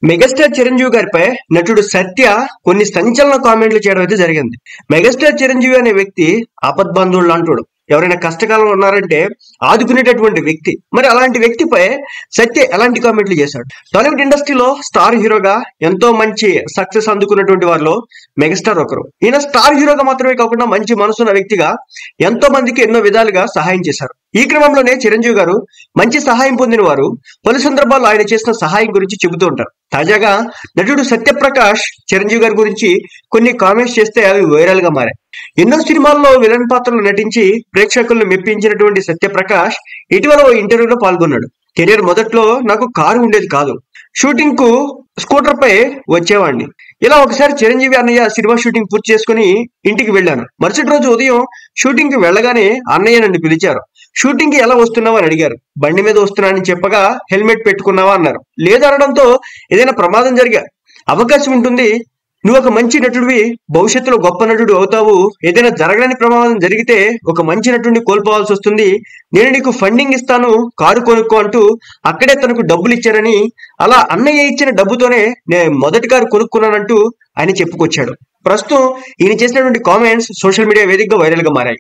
Megastar Chiranjeevi గారిపై నటుడు సత్య కొన్ని సంచలన కామెంట్లు చేయడం అయితే జరిగింది. మెగాస్టార్ చిరంజీవి అనే వ్యక్తి ఆపద్బంధువులు లాంటోడు. ఎవరైనా కష్టకాలంలో ఉన్నారంటే ఆదుకునేటటువంటి వ్యక్తి. మరి అలాంటి వ్యక్తిపై సత్య ఎలాంటి కామెంట్లు చేశాడు? టాలీవుడ్ ఇండస్ట్రీలో స్టార్ హీరోగా ఎంతో మంచి సక్సెస్ అందుకున్నటువంటి వారిలో మెగాస్టార్ ఒకరు. ఈయన స్టార్ హీరోగా మాత్రమే కాకుండా మంచి మనసున్న వ్యక్తిగా ఎంతో మందికి ఎన్నో విధాలుగా సహాయం చేశారు. ఈ క్రమంలోనే చిరంజీవి గారు మంచి సహాయం పొందిన వారు పలు సందర్భాల్లో ఆయన చేసిన సహాయం గురించి చెబుతూ ఉంటారు. తాజాగా నటుడు సత్యప్రకాష్ చిరంజీవి గారి గురించి కొన్ని కామెంట్స్ చేస్తే అవి వైరల్ గా మారాయి. ఎన్నో సినిమాల్లో విలన్ పాత్రలు నటించి ప్రేక్షకులను మెప్పించినటువంటి సత్యప్రకాష్ ఇటీవల ఓ ఇంటర్వ్యూలో పాల్గొన్నాడు. కెరీర్ మొదట్లో నాకు కారు ఉండేది కాదు, షూటింగ్ కు స్కూటర్ పై వచ్చేవాడిని. ఇలా ఒకసారి చిరంజీవి అన్నయ్య సినిమా షూటింగ్ పూర్తి చేసుకుని ఇంటికి వెళ్ళాను. మరుసటి రోజు ఉదయం షూటింగ్ కి వెళ్ళగానే అన్నయ్య నన్ను పిలిచారు. షూటింగ్ కి ఎలా వస్తున్నావా అని అడిగారు. బండి మీద వస్తున్నానని చెప్పగా హెల్మెట్ పెట్టుకున్నావా అన్నారు. లేదనడంతో ఏదైనా ప్రమాదం జరిగే అవకాశం ఉంటుంది, నువ్వు ఒక మంచి నటుడివి, భవిష్యత్తులో గొప్ప నటుడు అవుతావు, ఏదైనా జరగని ప్రమాదం జరిగితే ఒక మంచి నటుడిని కోల్పోవాల్సి వస్తుంది, నేను నీకు ఫండింగ్ ఇస్తాను, కారు కొనుక్కో అంటూ అక్కడే తనకు డబ్బులు ఇచ్చారని, అలా అన్నయ్య ఇచ్చిన డబ్బుతోనే నేను మొదటి కారు కొనుక్కున్నానంటూ ఆయన చెప్పుకొచ్చాడు. ప్రస్తుతం ఈయన చేసినటువంటి కామెంట్స్ సోషల్ మీడియా వేదికగా వైరల్ గా మారాయి.